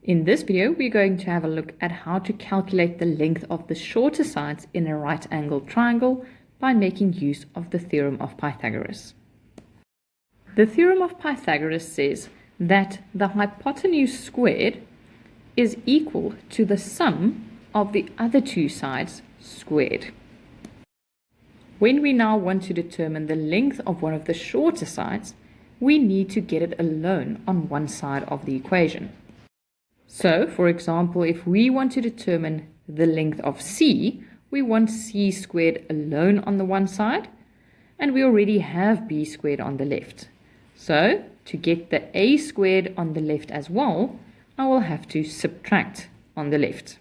In this video, we're going to have a look at how to calculate the length of the shorter sides in a right-angled triangle by making use of the Theorem of Pythagoras. The Theorem of Pythagoras says that the hypotenuse squared is equal to the sum of the other two sides squared. When we now want to determine the length of one of the shorter sides, we need to get it alone on one side of the equation. So, for example, if we want to determine the length of C, we want C squared alone on the one side, and we already have B squared on the left. So, to get the A squared on the left as well, I will have to subtract on the left.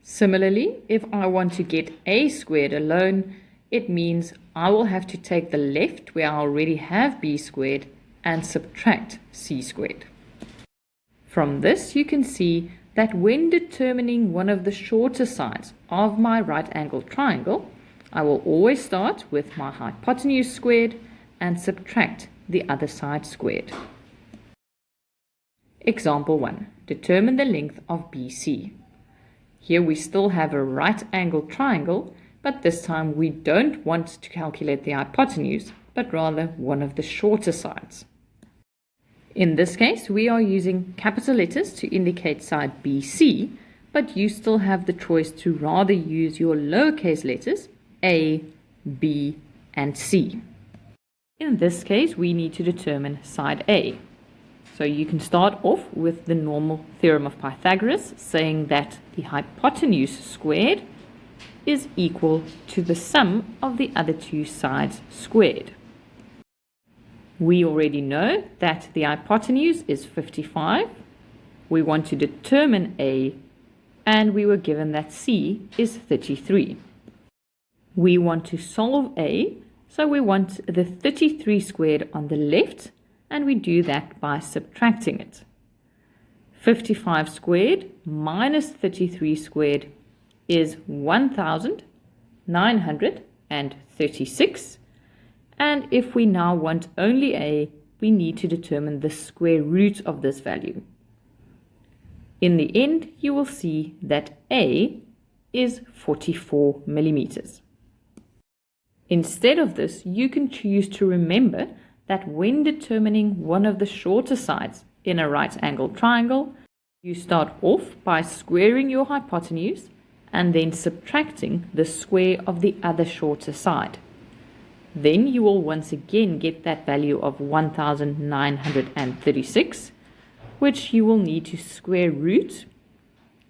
Similarly, if I want to get A squared alone, it means I will have to take the left where I already have B squared and subtract C squared. From this, you can see that when determining one of the shorter sides of my right-angled triangle, I will always start with my hypotenuse squared and subtract the other side squared. Example 1. Determine the length of BC. Here we still have a right-angled triangle, but this time we don't want to calculate the hypotenuse, but rather one of the shorter sides. In this case, we are using capital letters to indicate side BC, but you still have the choice to rather use your lowercase letters A, B, and C. In this case, we need to determine side A. So you can start off with the normal Theorem of Pythagoras, saying that the hypotenuse squared is equal to the sum of the other two sides squared. We already know that the hypotenuse is 55. We want to determine A, and we were given that C is 33. We want to solve A, so we want the 33 squared on the left, and we do that by subtracting it. 55 squared minus 33 squared is 1,936. And if we now want only A, we need to determine the square root of this value. In the end, you will see that A is 44 millimeters. Instead of this, you can choose to remember that when determining one of the shorter sides in a right-angled triangle, you start off by squaring your hypotenuse and then subtracting the square of the other shorter side. Then you will once again get that value of 1,936, which you will need to square root,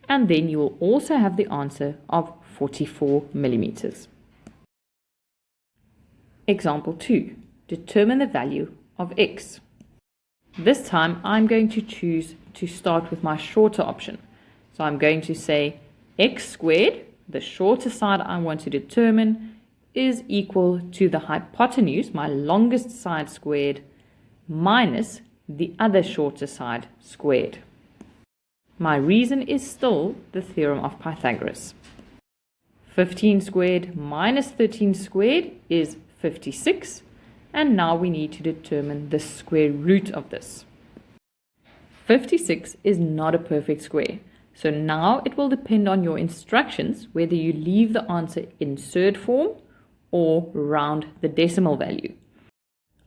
and then you will also have the answer of 44 millimeters. Example 2. Determine the value of x. This time I'm going to choose to start with my shorter option. So I'm going to say x squared, the shorter side I want to determine, is equal to the hypotenuse, my longest side squared, minus the other shorter side squared. My reason is still the Theorem of Pythagoras. 15 squared minus 13 squared is 56, and now we need to determine the square root of this. 56 is not a perfect square, so now it will depend on your instructions whether you leave the answer in surd form or round the decimal value.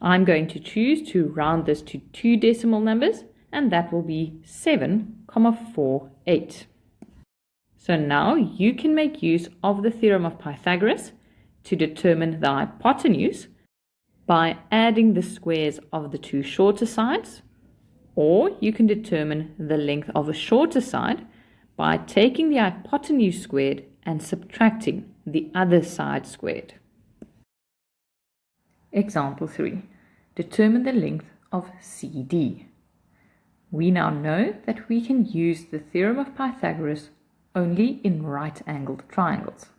I'm going to choose to round this to two decimal numbers, and that will be 7,48. So now you can make use of the Theorem of Pythagoras to determine the hypotenuse by adding the squares of the two shorter sides, or you can determine the length of a shorter side by taking the hypotenuse squared and subtracting the other side squared. Example 3. Determine the length of CD. We now know that we can use the Theorem of Pythagoras only in right-angled triangles.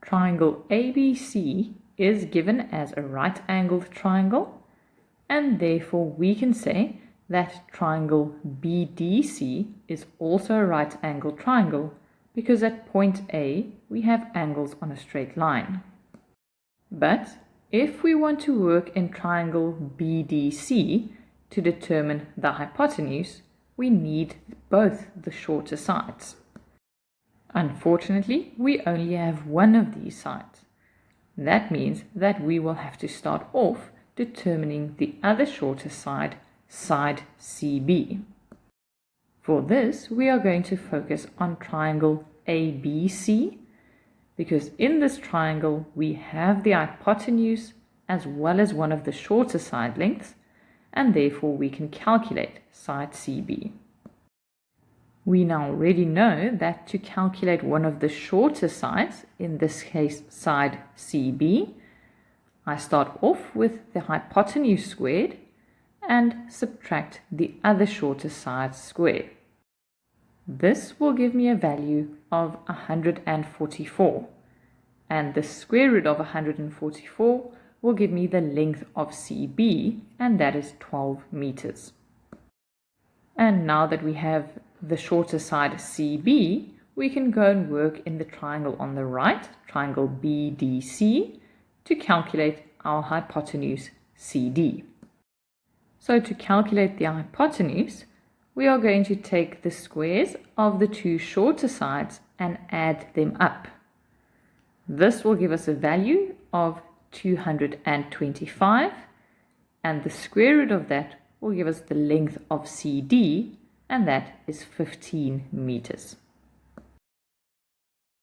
Triangle ABC is given as a right-angled triangle, and therefore we can say that triangle BDC is also a right-angled triangle because at point A we have angles on a straight line. But if we want to work in triangle BDC to determine the hypotenuse, we need both the shorter sides. Unfortunately, we only have one of these sides. That means that we will have to start off determining the other shorter side, side CB. For this, we are going to focus on triangle ABC, because in this triangle we have the hypotenuse as well as one of the shorter side lengths, and therefore we can calculate side CB. We now already know that to calculate one of the shorter sides, in this case side CB, I start off with the hypotenuse squared and subtract the other shorter side squared. This will give me a value of 144, and the square root of 144 will give me the length of CB, and that is 12 meters. And now that we have the shorter side CB, we can go and work in the triangle on the right, triangle BDC, to calculate our hypotenuse CD. So to calculate the hypotenuse, we are going to take the squares of the two shorter sides and add them up. This will give us a value of 225, and the square root of that will give us the length of CD, and that is 15 meters.